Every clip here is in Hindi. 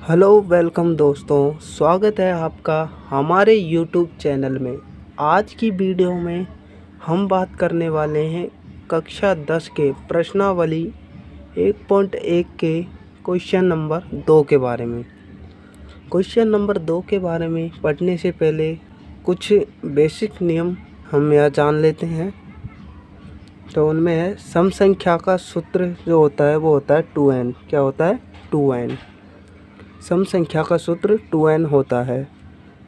हेलो वेलकम दोस्तों, स्वागत है आपका हमारे यूट्यूब चैनल में। आज की वीडियो में हम बात करने वाले हैं कक्षा 10 के प्रश्नावली 1.1 के क्वेश्चन नंबर 2 के बारे में। क्वेश्चन नंबर 2 के बारे में पढ़ने से पहले कुछ बेसिक नियम हम यहाँ जान लेते हैं। तो उनमें है सम संख्या का सूत्र जो होता है वो होता है 2n। क्या होता है? 2n। सम संख्या का सूत्र 2n होता है।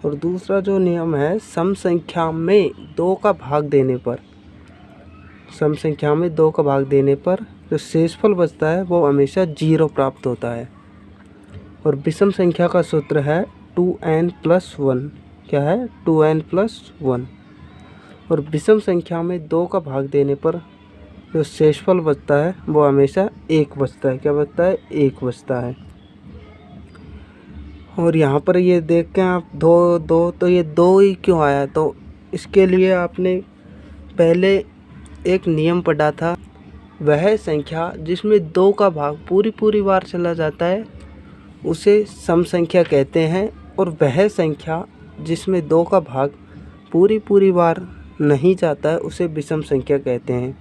और दूसरा जो नियम है, सम संख्या में 2 का भाग देने पर, सम संख्या में 2 का भाग देने पर जो शेषफल बचता है वो हमेशा 0 प्राप्त होता है। और विषम संख्या का सूत्र है 2n+1। क्या है? 2n+1। और विषम संख्या में 2 का भाग देने पर जो शेषफल बचता है वो हमेशा 1 बचता है। क्या बचता है? 1 बचता है। और यहाँ पर ये देख के आप दो दो तो ये 2 ही क्यों आया? तो इसके लिए आपने पहले एक नियम पढ़ा था, वह संख्या जिसमें 2 का भाग पूरी बार चला जाता है उसे सम संख्या कहते हैं। और वह संख्या जिसमें 2 का भाग पूरी बार नहीं जाता है उसे विषम संख्या कहते हैं।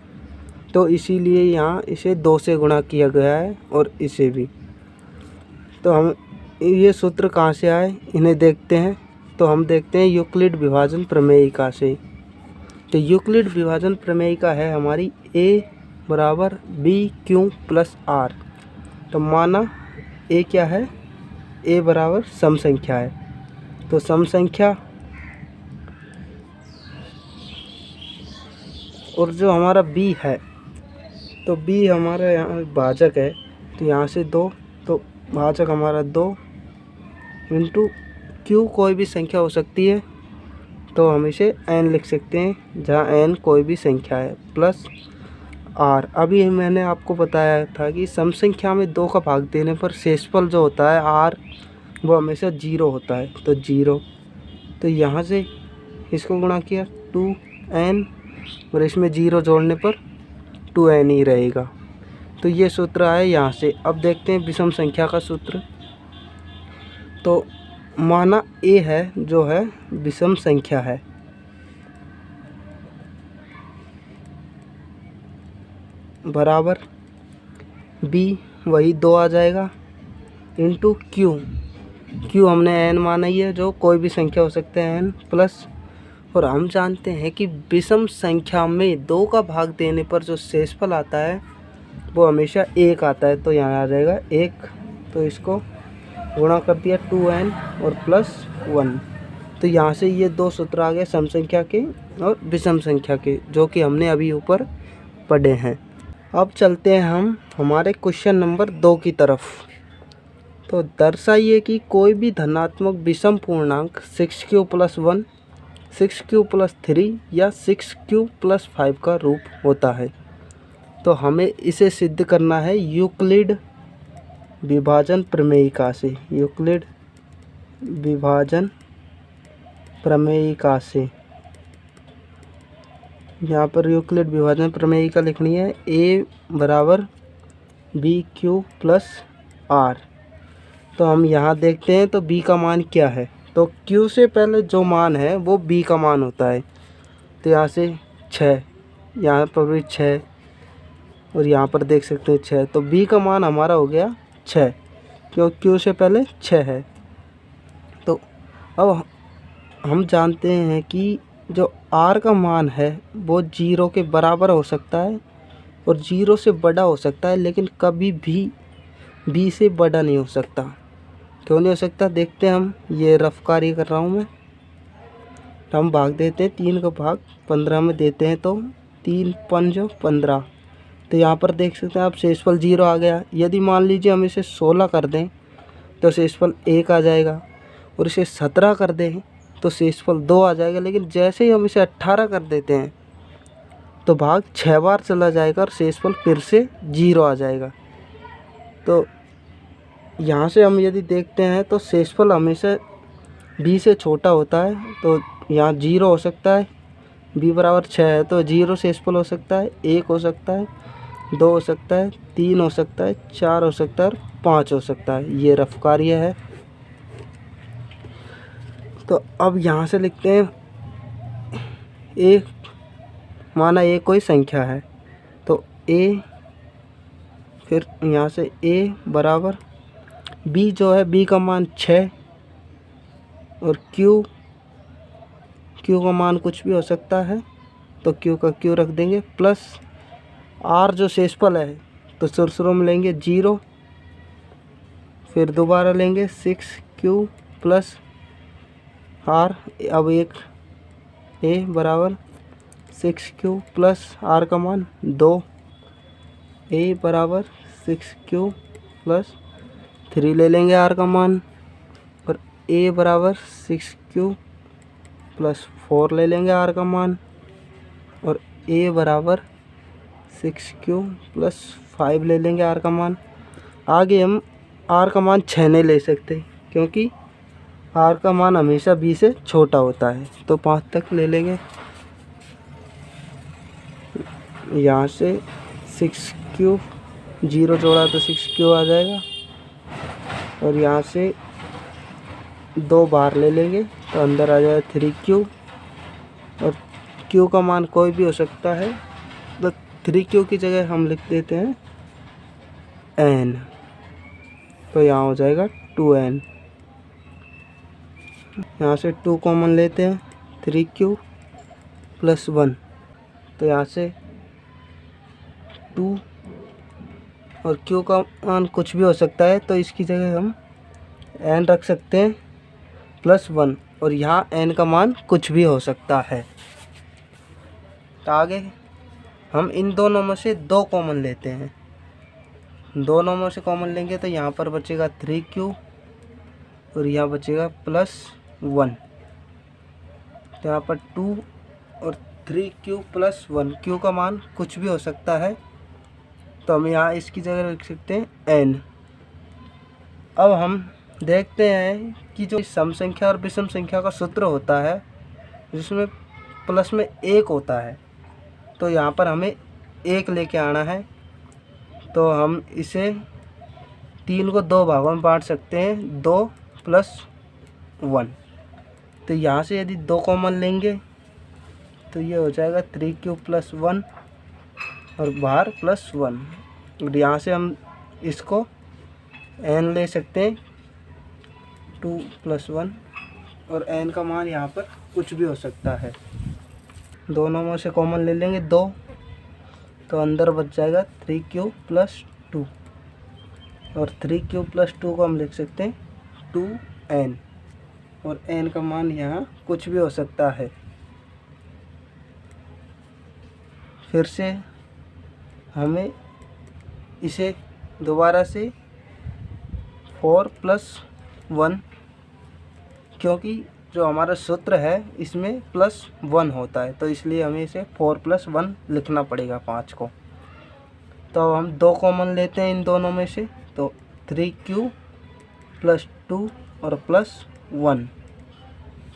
तो इसीलिए यहाँ इसे 2 से गुणा किया गया है और इसे भी। तो हम ये सूत्र कहाँ से आए इन्हें देखते हैं। तो हम देखते हैं यूक्लिड विभाजन प्रमेयिका से। तो यूक्लिड विभाजन प्रमेयिका है हमारी a बराबर BQ+R। तो माना a क्या है? a बराबर सम संख्या है। तो सम संख्या और जो हमारा b है, तो b हमारा यहाँ भाजक है। तो यहाँ से 2, तो भाजक हमारा 2 इंटू q कोई भी संख्या हो सकती है, तो हम इसे n लिख सकते हैं जहाँ n कोई भी संख्या है, प्लस r। अभी मैंने आपको बताया था कि सम संख्या में 2 का भाग देने पर शेषफल जो होता है r वो हमेशा 0 होता है। तो 0, तो यहाँ से इसको गुणा किया 2n और इसमें 0 जोड़ने पर 2n ही रहेगा। तो ये सूत्र आया यहाँ से। अब देखते हैं विषम संख्या का सूत्र। तो माना a है जो है विषम संख्या है, बराबर b वही 2 आ जाएगा इंटू q हमने n माना ही है, जो कोई भी संख्या हो सकते हैं n प्लस। और हम जानते हैं कि विषम संख्या में 2 का भाग देने पर जो शेषफल आता है वो हमेशा 1 आता है। तो यहाँ आ जाएगा 1। तो इसको गुणा कर दिया 2n और +1। तो यहाँ से ये 2 सूत्र आ गए सम संख्या के और विषम संख्या के, जो कि हमने अभी ऊपर पढ़े हैं। अब चलते हैं हम हमारे क्वेश्चन नंबर 2 की तरफ। तो दर्शाइए कि कोई भी धनात्मक विषम पूर्णांक 6q+1, 6q+3 या 6q+5 का रूप होता है। तो हमें इसे सिद्ध करना है यूक्लिड विभाजन प्रमेयिका से। यूक्लिड विभाजन प्रमेयिका से यहाँ पर यूक्लिड विभाजन प्रमेयिका लिखनी है a बराबर BQ+R। तो हम यहाँ देखते हैं तो b का मान क्या है। तो q से पहले जो मान है वो b का मान होता है। तो यहाँ से 6, यहाँ पर भी 6 और यहाँ पर देख सकते हैं 6। तो b का मान हमारा हो गया 6, क्योंकि q से पहले 6 है। तो अब हम जानते हैं कि जो r का मान है वो 0 के बराबर हो सकता है और 0 से बड़ा हो सकता है, लेकिन कभी भी b से बड़ा नहीं हो सकता। क्यों नहीं हो सकता? देखते हैं हम। ये रफ कार्य कर रहा हूँ मैं। तो हम भाग देते हैं, 3 का भाग 15 में देते हैं, तो 3×5 = 15। तो यहाँ पर देख सकते हैं आप शेषफल 0 आ गया। यदि मान लीजिए हम इसे 16 कर दें तो शेषफल 1 आ जाएगा, और इसे 17 कर दें तो शेषफल 2 आ जाएगा। लेकिन जैसे ही हम इसे 18 कर देते हैं तो भाग 6 बार चला जाएगा और शेषफल फिर से 0 आ जाएगा। तो यहाँ से हम यदि देखते हैं तो शेषफल हमेशा b से छोटा होता है। तो यहाँ 0 हो सकता है, b बराबर 6 है तो 0 शेषफल हो सकता है, 1 हो सकता है 2 हो सकता है, 3 हो सकता है, 4 हो सकता है और 5 हो सकता है। ये रफ कार्य है। तो अब यहाँ से लिखते हैं ए, माना ए कोई संख्या है, तो ए, फिर यहाँ से ए बराबर बी जो है, बी का मान 6 और क्यू का मान कुछ भी हो सकता है, तो क्यू का क्यू रख देंगे, प्लस आर जो शेषफल है तो शुरू में लेंगे 0, फिर दोबारा लेंगे 6Q प्लस आर। अब एक ए बराबर 6Q प्लस आर का मान 2, ए बराबर 6Q प्लस 3 ले लेंगे आर का मान, और ए बराबर 6Q प्लस 4 ले लेंगे आर का मान, और ए बराबर 6Q प्लस 5 ले लेंगे आर का मान। आगे हम आर का मान 6 नहीं ले सकते, क्योंकि आर का मान हमेशा बी से छोटा होता है, तो 5 तक ले लेंगे। यहाँ से 6Q 0 जोड़ा तो 6Q आ जाएगा, और यहाँ से 2 बार ले लेंगे तो अंदर आ जाएगा 3Q, और Q का मान कोई भी हो सकता है, तो 3Q की जगह हम लिख देते हैं N, तो यहाँ हो जाएगा 2N। यहाँ से 2 कॉमन लेते हैं, 3Q प्लस 1, तो यहाँ से 2 और Q का मान कुछ भी हो सकता है, तो इसकी जगह हम N रख सकते हैं प्लस 1, और यहाँ N का मान कुछ भी हो सकता है। तो आगे हम इन दोनों में से 2 कॉमन लेते हैं, दोनों में से कॉमन लेंगे तो यहाँ पर बचेगा 3Q और यहाँ बचेगा प्लस 1, तो यहाँ पर 2 और 3Q प्लस 1, Q का मान कुछ भी हो सकता है, तो हम यहाँ इसकी जगह लिख सकते हैं N। अब हम देखते हैं कि जो सम संख्या और विषम संख्या का सूत्र होता है, जिसमें प्लस में 1 होता है, तो यहाँ पर हमें 1 लेके आना है। तो हम इसे 3 को 2 भागों में बांट सकते हैं, 2 प्लस 1। तो यहाँ से यदि 2 कॉमन लेंगे तो ये हो जाएगा 3Q प्लस 1 और बाहर प्लस 1, और यहाँ से हम इसको N ले सकते हैं 2 प्लस 1, और N का मान यहाँ पर कुछ भी हो सकता है। दोनों में से कॉमन ले लेंगे 2, तो अंदर बच जाएगा 3Q प्लस 2, और 3Q प्लस 2 को हम लिख सकते हैं 2N, और N का मान यहाँ कुछ भी हो सकता है। फिर से हमें इसे दोबारा से 4 प्लस 1, क्योंकि जो हमारा सूत्र है इसमें प्लस 1 होता है, तो इसलिए हमें इसे 4 प्लस 1 लिखना पड़ेगा 5 को। तो हम 2 कॉमन लेते हैं इन दोनों में से, तो 3Q प्लस 2 और प्लस 1,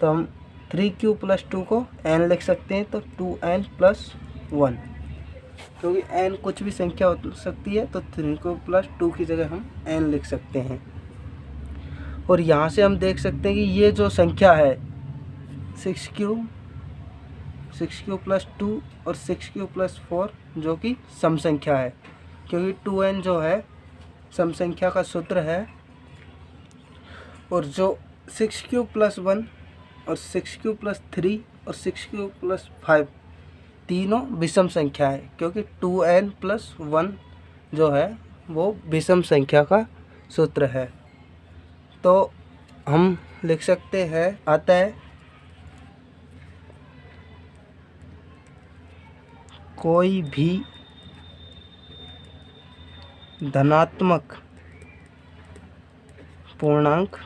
तो हम 3Q प्लस 2 को N लिख सकते हैं, तो 2N प्लस 1, क्योंकि N कुछ भी संख्या हो सकती है, तो 3Q प्लस 2 की जगह हम N लिख सकते हैं। और यहाँ से हम देख सकते हैं कि ये जो संख्या है 6Q प्लस 2 और 6Q प्लस 4 जो कि सम संख्या है, क्योंकि 2N जो है सम संख्या का सूत्र है, और जो 6Q प्लस 1 और 6Q प्लस 3 और 6Q प्लस 5 तीनों विषम संख्या है, क्योंकि 2N प्लस 1 जो है वो विषम संख्या का सूत्र है। तो हम लिख सकते हैं, अतः कोई भी धनात्मक पूर्णांक,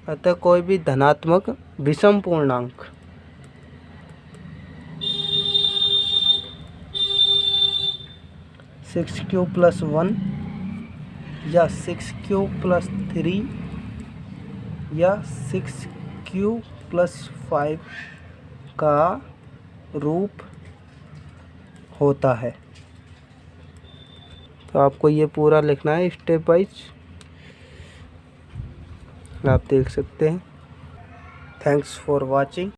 अतः कोई भी धनात्मक विषम पूर्णांक सिक्स क्यू प्लस 1 या 6Q प्लस 3 या 6Q प्लस 5 का रूप होता है। तो आपको ये पूरा लिखना है स्टेप वाइज, आप देख सकते हैं। Thanks for watching.